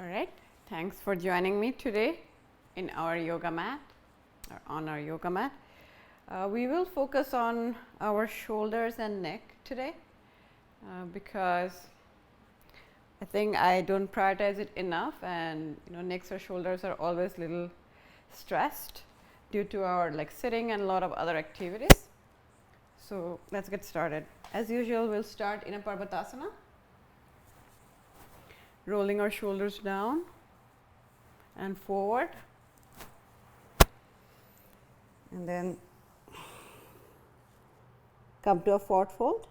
All right, thanks for joining me today in our yoga mat or on our yoga mat. We will focus on our shoulders and neck today because I think I don't prioritize it enough, and necks or shoulders are always a little stressed due to our sitting and a lot of other activities. So let's get started. As usual, we'll start in a Parvatasana, rolling our shoulders down and forward, and then come to a forward fold.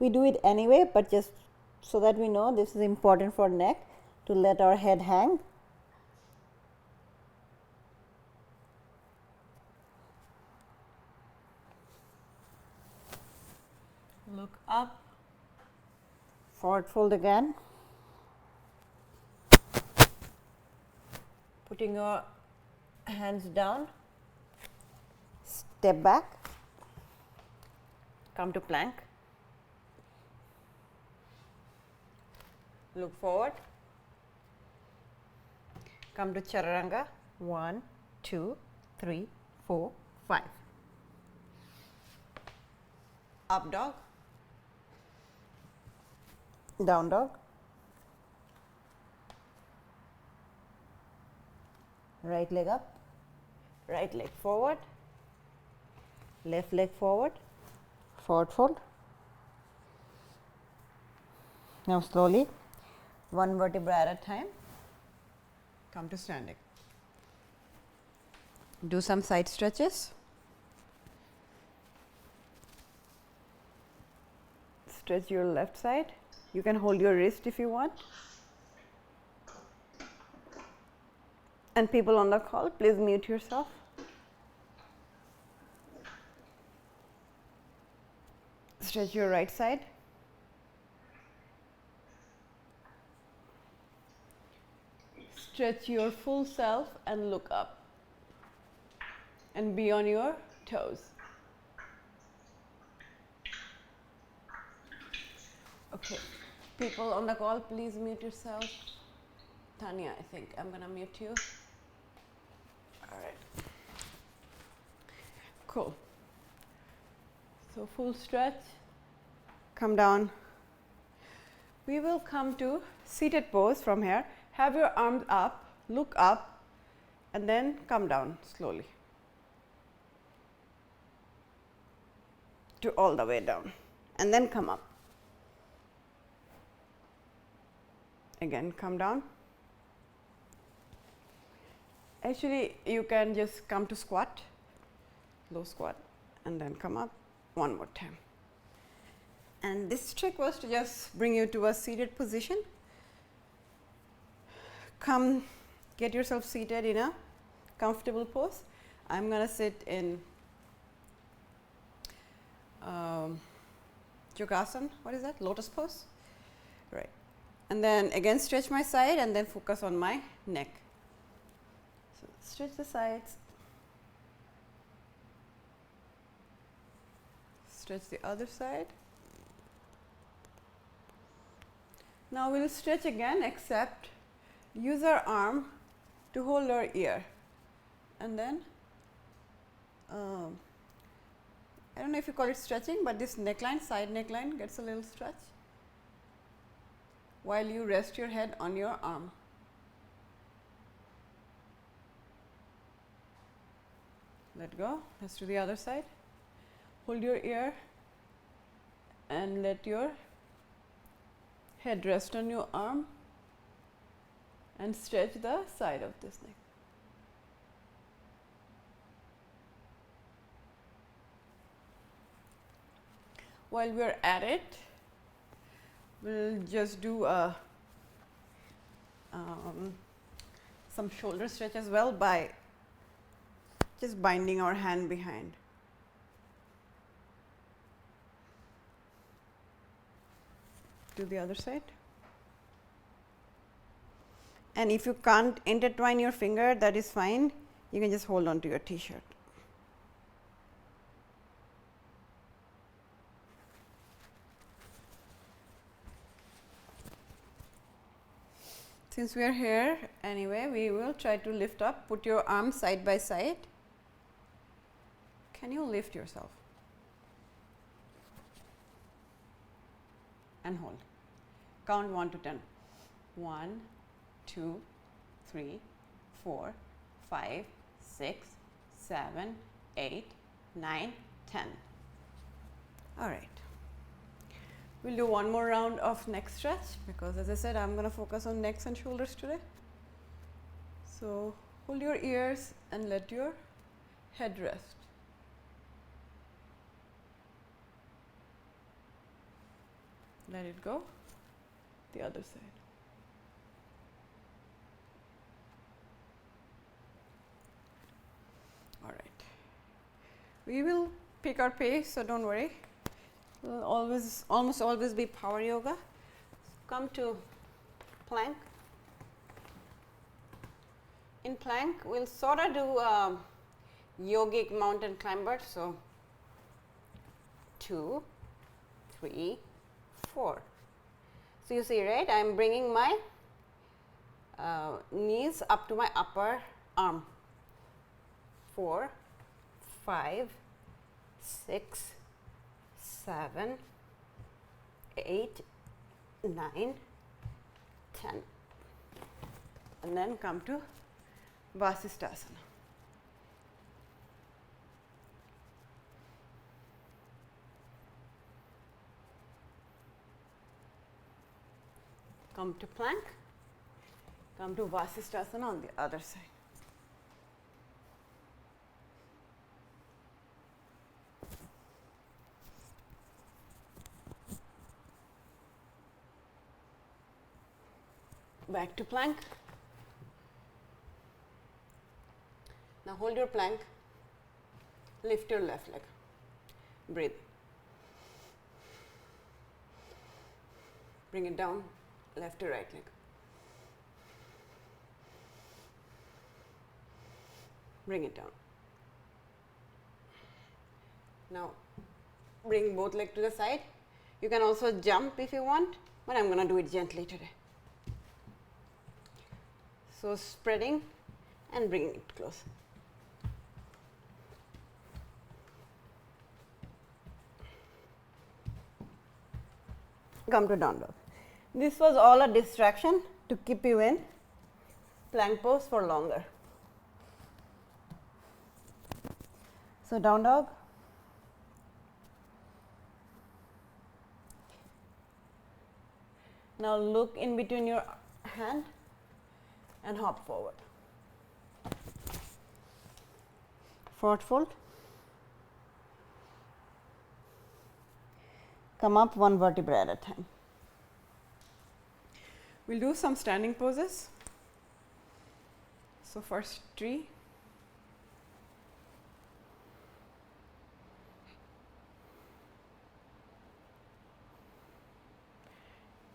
We do it anyway, but just so that we know, this is important for neck, to let our head hang. Look up, forward fold again, putting your hands down, step back, come to plank, look forward, come to chaturanga, 1, 2, 3, 4, 5, up dog, down dog, right leg up, right leg forward, left leg forward, forward fold. Now slowly, one vertebra at a time, come to standing. Do some side stretches. Stretch your left side. You can hold your wrist if you want. And people on the call, please mute yourself. Stretch your right side. Stretch your full self and look up. And be on your toes. Okay, people on the call, please mute yourself. Tanya, I think I'm going to mute you. All right. Cool. So full stretch, come down. We will come to seated pose from here. Have your arms up, look up, and then come down slowly to all the way down, and then come up. Again, come down. Actually, you can just come to squat, low squat, and then come up one more time. And this trick was to just bring you to a seated position. Come, get yourself seated in a comfortable pose. I'm going to sit in yogasana. What is that? Lotus pose. Right. And then again stretch my side and then focus on my neck. So stretch the sides. Stretch the other side. Now we'll stretch again, except use our arm to hold our ear. And then, I don't know if you call it stretching, but this neckline, side neckline gets a little stretch while you rest your head on your arm. Let go. Let's do the other side. Hold your ear and let your head rest on your arm and stretch the side of this neck. While we're at it, we'll just do some shoulder stretch as well by just binding our hand behind. Do the other side. And if you can't intertwine your finger, that is fine. You can just hold on to your t-shirt. Since we are here anyway, we will try to lift up. Put your arms side by side. Can you lift yourself? And hold. Count 1 to 10. 1, 2, 3, 4, 5, 6, 7, 8, 9, 10. All right. We'll do one more round of neck stretch because, as I said, I'm going to focus on necks and shoulders today. So hold your ears and let your head rest. Let it go. The other side. All right. We will pick our pace, so don't worry. We'll almost always be power yoga. Come to plank. In plank, we'll sort of do yogic mountain climber. So 2, 3, 4. So you see, right? I'm bringing my knees up to my upper arm. 4, 5, 6, 7, 8, 9, 10. And then come to Vasisthasana. Come to plank. Come to Vasisthasana on the other side. Back to plank. Now hold your plank. Lift your left leg. Breathe. Bring it down, left to right leg. Bring it down. Now bring both legs to the side. You can also jump if you want, but I'm going to do it gently today. So spreading and bringing it close. Come to down dog. This was all a distraction to keep you in plank pose for longer. So down dog. Now look in between your hand and hop forward. Forward fold. Come up one vertebra at a time. We'll do some standing poses. So first tree.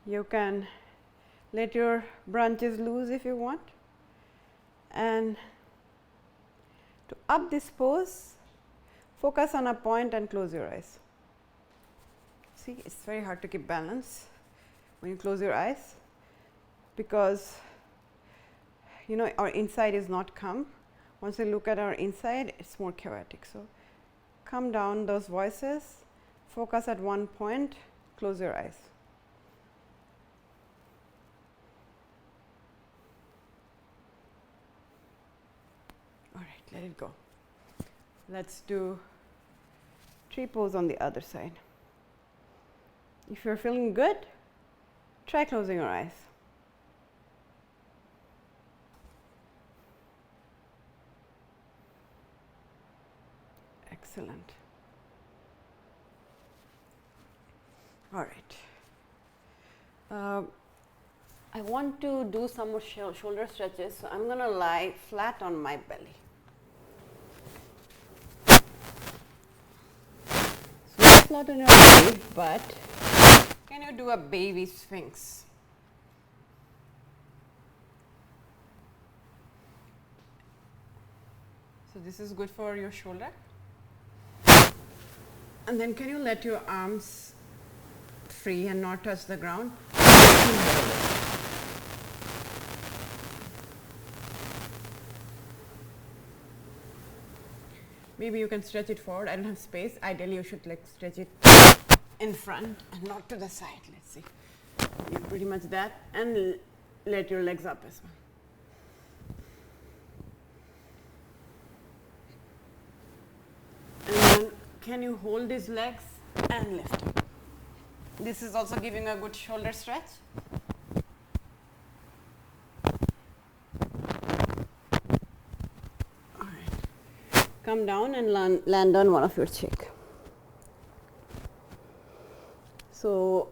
You can let your branches loose if you want. And to up this pose, focus on a point and close your eyes. See, it's very hard to keep balance when you close your eyes because our inside is not calm. Once you look at our inside, it's more chaotic. So calm down those voices, focus at one point, close your eyes. All right, let it go. Let's do tree pose on the other side. If you're feeling good, try closing your eyes. Excellent. All right. I want to do some more shoulder stretches, so I'm going to lie flat on my belly. So flat on your belly, but can you do a baby Sphinx? So this is good for your shoulder. And then can you let your arms free and not touch the ground? Maybe you can stretch it forward. I don't have space. Ideally, you should like stretch it in front and not to the side. Let's see. Yeah, pretty much that, and let your legs up as well. And then can you hold these legs and lift? This is also giving a good shoulder stretch. All right. Come down and land on one of your cheek. So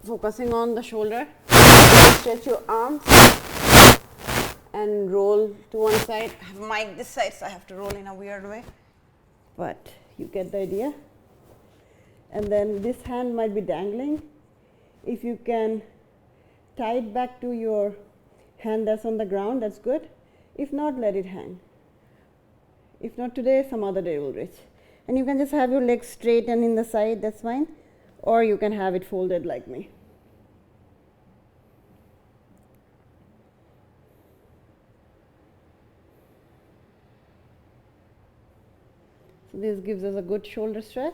focusing on the shoulder, stretch your arms and roll to one side. I have mic this side, so I have to roll in a weird way, but you get the idea. And then this hand might be dangling. If you can tie it back to your hand that's on the ground, that's good. If not, let it hang. If not today, some other day will reach. And you can just have your legs straight and in the side, that's fine. Or you can have it folded like me. So this gives us a good shoulder stretch.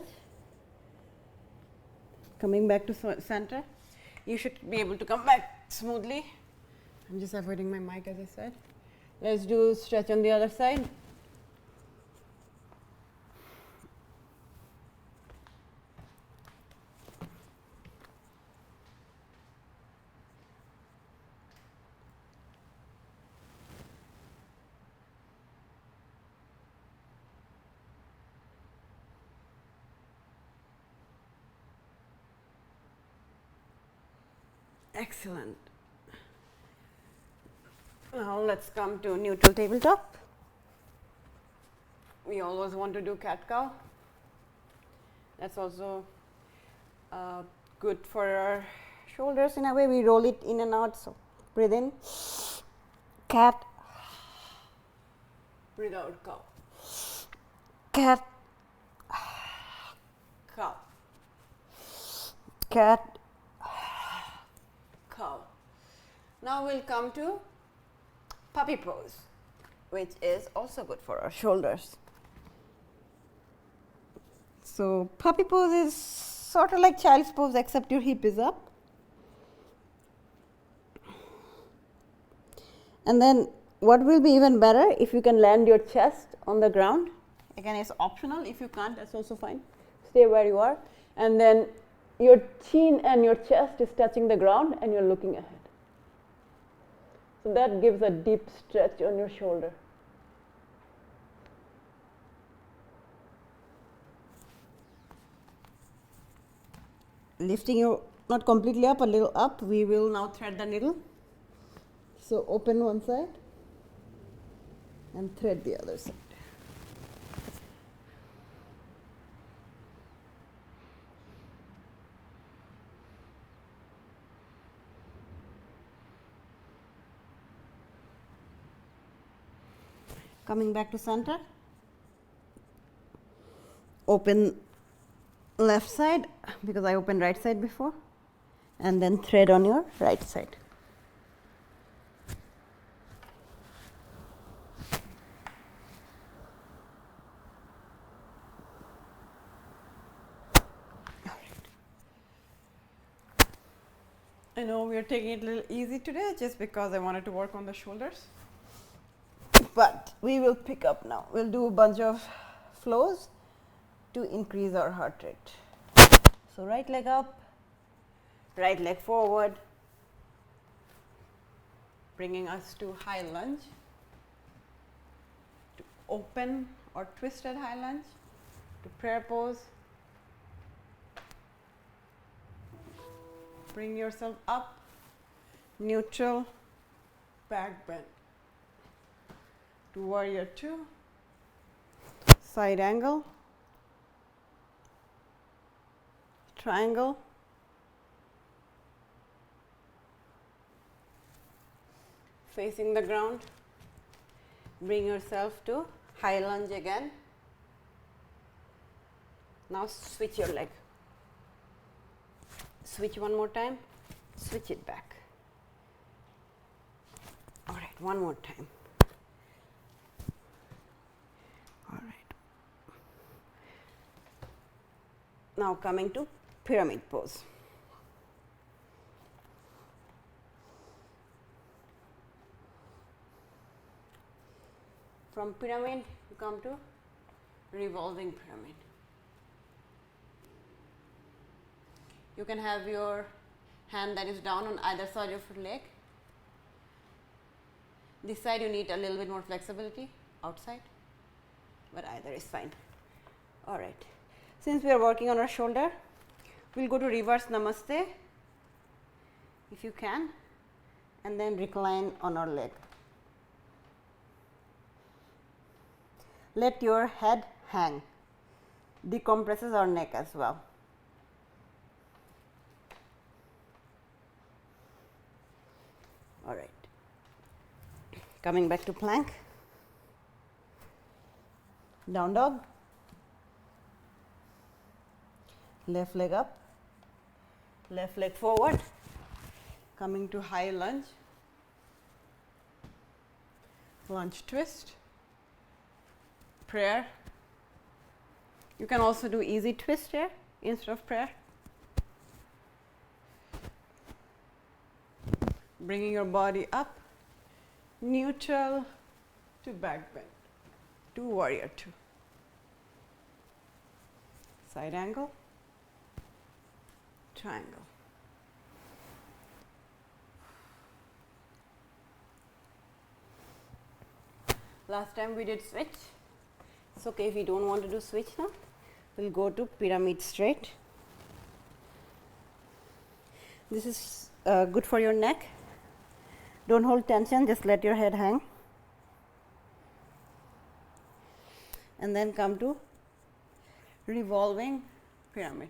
Coming back to center. You should be able to come back smoothly. I'm just avoiding my mic, as I said. Let's do stretch on the other side. Excellent. Now let's come to neutral tabletop. We always want to do cat-cow. That's also good for our shoulders in a way. We roll it in and out. So breathe in, cat, breathe out, cow. Cat, cow. Cat, cow. Now we'll come to puppy pose, which is also good for our shoulders. So puppy pose is sort of like child's pose, except your hip is up. And then what will be even better if you can land your chest on the ground. Again, it's optional. If you can't, that's also fine. Stay where you are. And then your chin and your chest is touching the ground and you're looking ahead. So that gives a deep stretch on your shoulder. Lifting you not completely up, a little up, we will now thread the needle. So open one side and thread the other side. Coming back to center, open left side because I opened right side before, and then thread on your right side. I know we are taking it a little easy today just because I wanted to work on the shoulders. But we will pick up now. We'll do a bunch of flows to increase our heart rate. So right leg up, right leg forward, bringing us to high lunge, to open or twisted high lunge, to prayer pose. Bring yourself up, neutral, back bend. To warrior two, side angle, triangle, facing the ground. Bring yourself to high lunge again. Now switch your leg. Switch one more time, switch it back. All right, one more time. All right. Now coming to pyramid pose. From pyramid, you come to revolving pyramid. You can have your hand that is down on either side of your leg. This side you need a little bit more flexibility, outside, but either is fine. All right. Since we are working on our shoulder, we'll go to reverse namaste if you can, and then recline on our leg. Let your head hang. Decompresses our neck as well. All right. Coming back to plank. Down dog. Left leg up. Left leg forward. Coming to high lunge. Lunge twist. Prayer. You can also do easy twist here instead of prayer. Bringing your body up, neutral to back bend, to warrior two. Side angle, triangle. Last time we did switch. It's okay if you don't want to do switch now. We'll go to pyramid straight. This is good for your neck. Don't hold tension, just let your head hang. And then come to revolving pyramid.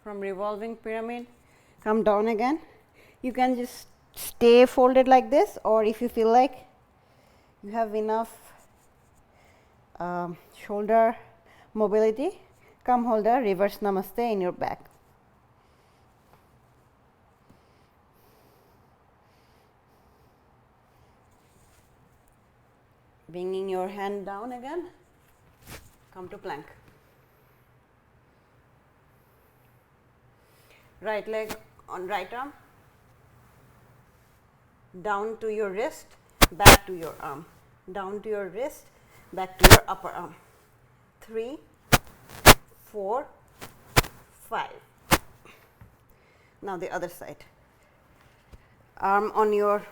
From revolving pyramid, come down again. You can just stay folded like this, or if you feel like you have enough shoulder mobility, come hold a reverse namaste in your back. Bringing your hand down again, come to plank. Right leg on right arm, down to your wrist, back to your arm, down to your wrist, back to your upper arm. 3, 4, 5. Now the other side. Arm on your,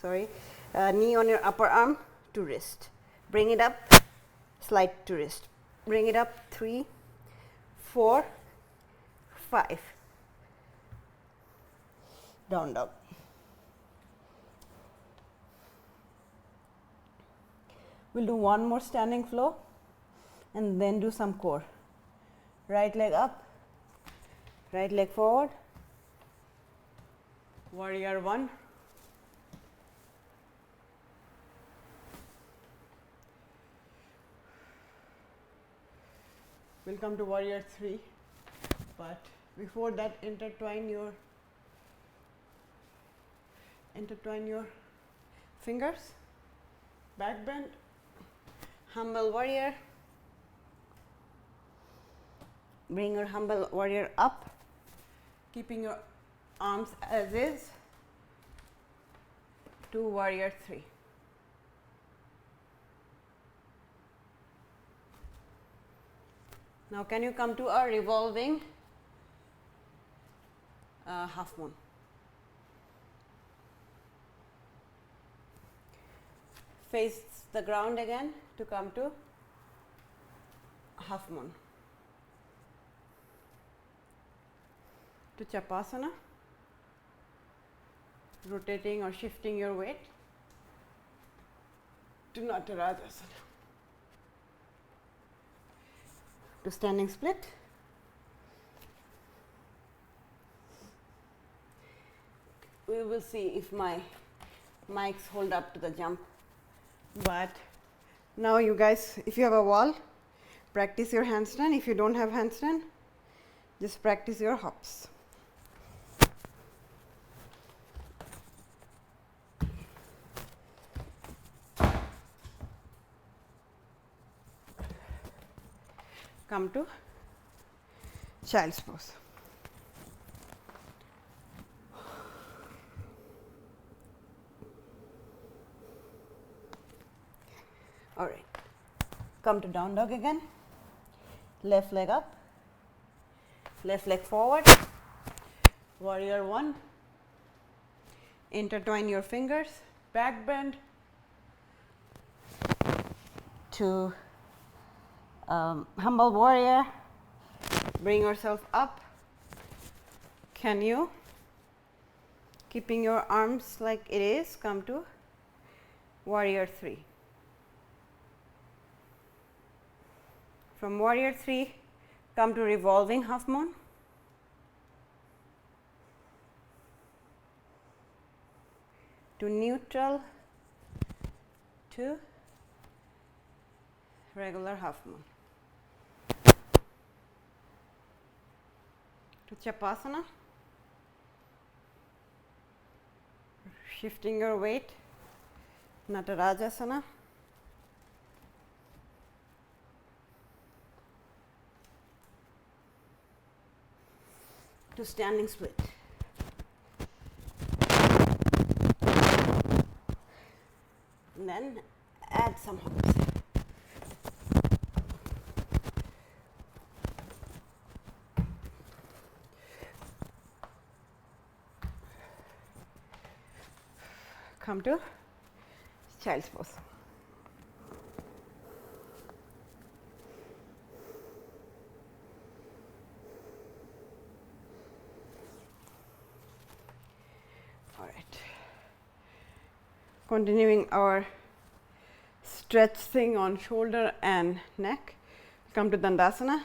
knee on your upper arm to wrist. Bring it up, slide to wrist. Bring it up, 3, 4, 5. Down dog. We'll do one more standing flow and then do some core. Right leg up, right leg forward, warrior one, we'll come to warrior three, but before that intertwine your fingers, back bend, humble warrior. Bring your humble warrior up, keeping your arms as is, to warrior three. Now can you come to a revolving half moon? Face the ground again to come to half moon. To Chapasana, rotating or shifting your weight to Natarajasana. To standing split. We will see if my mics hold up to the jump. But now you guys, if you have a wall, practice your handstand. If you don't have handstand, just practice your hops. come to child's pose. All right, come to down dog again. Left leg up, left leg forward. Warrior one. Intertwine your fingers, back bend to humble warrior. Bring yourself up. Can you, keeping your arms like it is, come to warrior three. From warrior three, come to revolving half moon. To neutral, to regular half moon. To Chapasana, shifting your weight, Natarajasana. To standing split. And then add some hops. Come to child's pose. All right. Continuing our stretch thing on shoulder and neck. Come to Dandasana.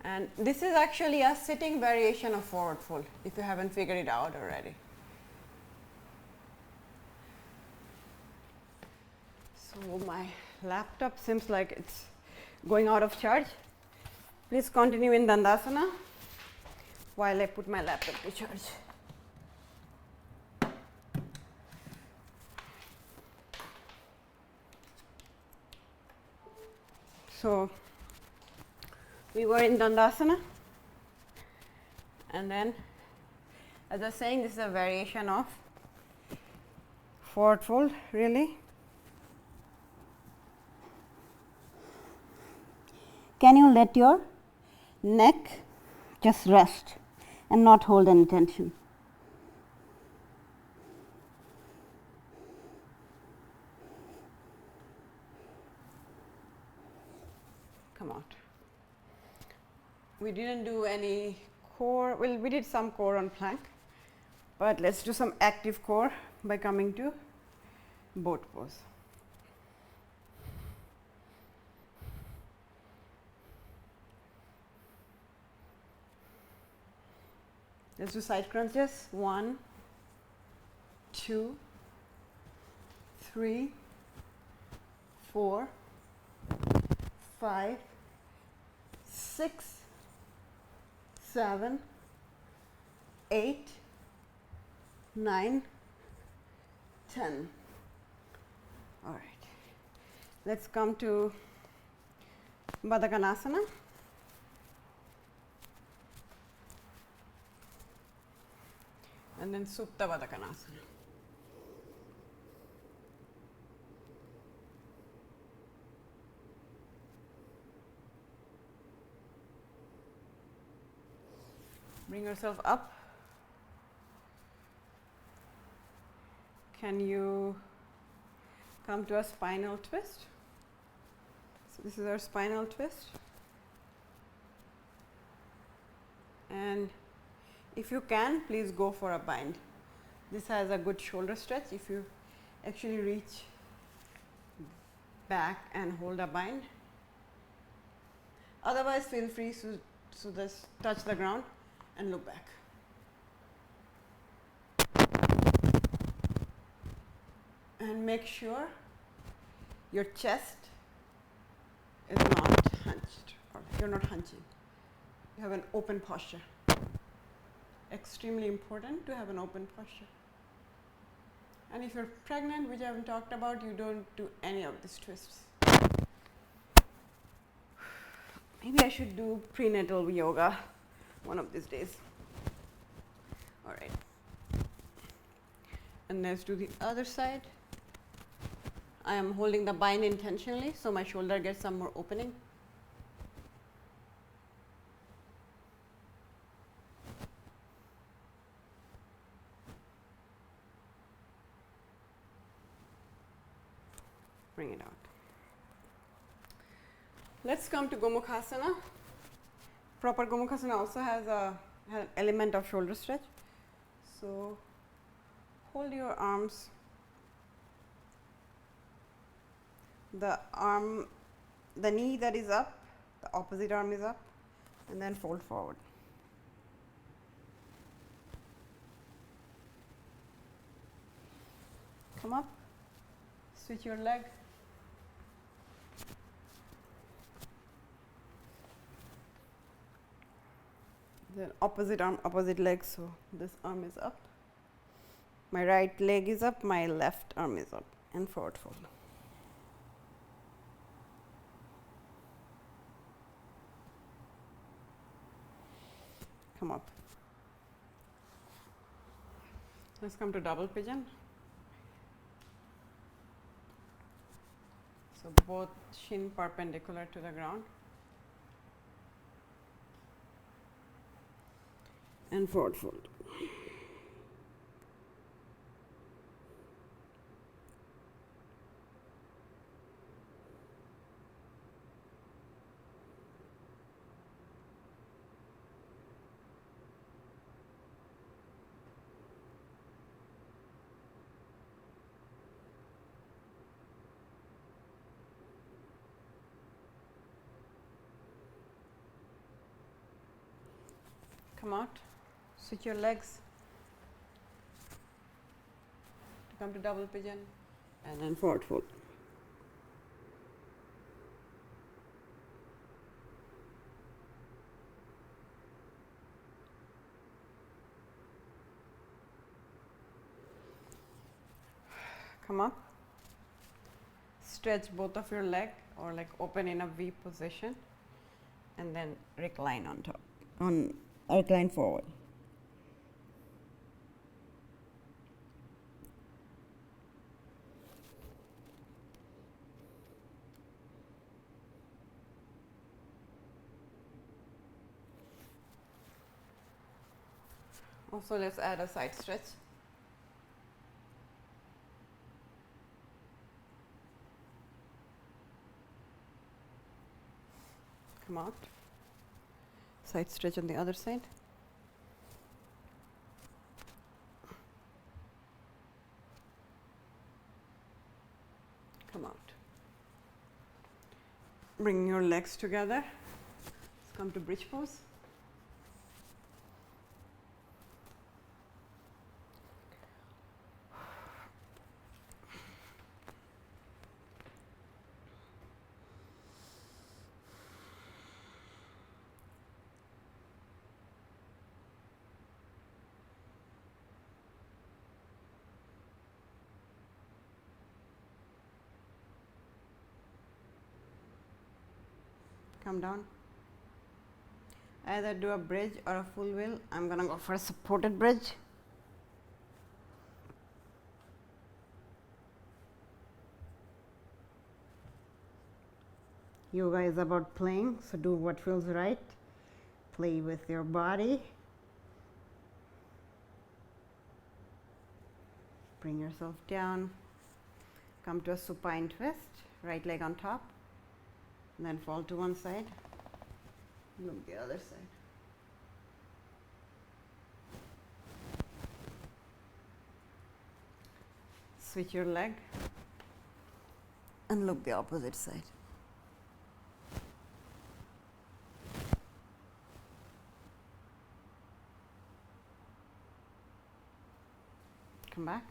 And this is actually a sitting variation of forward fold, if you haven't figured it out already. So my laptop seems like it's going out of charge. Please continue in Dandasana while I put my laptop to charge. So we were in Dandasana, and then, as I was saying, this is a variation of forward fold, really. Can you let your neck just rest and not hold any tension? Come out. We didn't do any core, well, we did some core on plank, but let's do some active core by coming to boat pose. Let's do side crunches. 1, 2, 3, 4, 5, 6, 7, 8, 9, 10. All right. Let's come to Parvatasana. And then Supta Parvatasana. Bring yourself up. Can you come to a spinal twist? So this is our spinal twist. And if you can, please go for a bind. This has a good shoulder stretch if you actually reach back and hold a bind. Otherwise, feel free to just touch the ground and look back. And make sure your chest is not hunched, or you're not hunching. You have an open posture. extremely important to have an open posture. And if you're pregnant, which I haven't talked about, you don't do any of these twists. Maybe I should do prenatal yoga one of these days. All right. And let's do the other side. I am holding the bind intentionally so my shoulder gets some more opening. Bring it out. Let's come to Gomukhasana. Proper Gomukhasana also has an element of shoulder stretch. So hold your arms. The knee that is up, the opposite arm is up, and then fold forward. Come up, switch your leg. Then opposite arm, opposite leg, so this arm is up. My right leg is up, my left arm is up, and forward fold. Come up. Let's come to double pigeon. So both shin perpendicular to the ground. And forward fold. Come out. Switch your legs to come to double pigeon and then forward fold. Come up. Stretch both of your leg or like open in a V position and then recline on top. Recline forward. Also, let's add a side stretch. Come out. Side stretch on the other side. Come out. Bring your legs together. Let's come to bridge pose. Come down. Either do a bridge or a full wheel. I'm going to go for a supported bridge. Yoga is about playing, so do what feels right. Play with your body. Bring yourself down. Come to a supine twist. Right leg on top. And then fall to one side. Look the other side. Switch your leg and look the opposite side. Come back.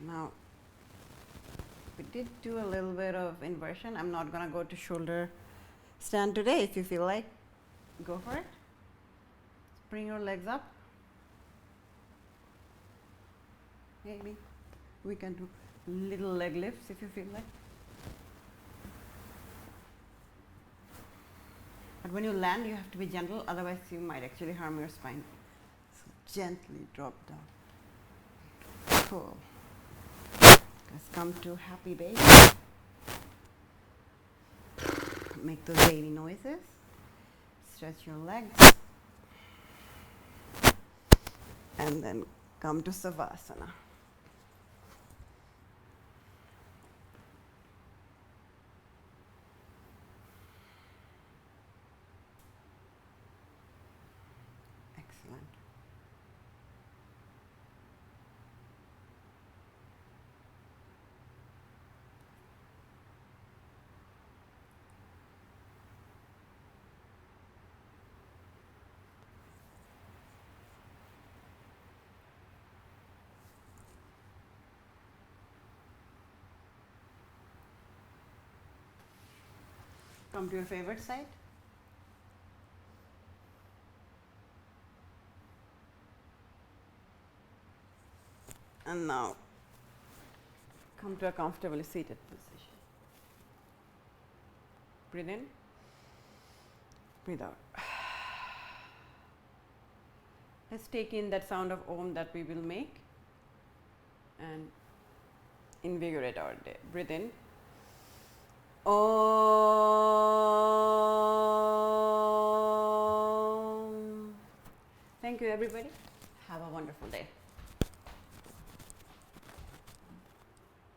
Now, we did do a little bit of inversion. I'm not going to go to shoulder stand today if you feel like. Go for it. Bring your legs up. Maybe we can do little leg lifts if you feel like. But when you land, you have to be gentle, otherwise you might actually harm your spine. So gently drop down. Cool. Let's come to happy baby. Make those baby noises. Stretch your legs. And then come to Savasana. Excellent. Come to your favorite side. And now come to a comfortably seated position. Breathe in, breathe out. Let's take in that sound of Om that we will make and invigorate our day. Breathe in. Om. Thank you, everybody. Have a wonderful day.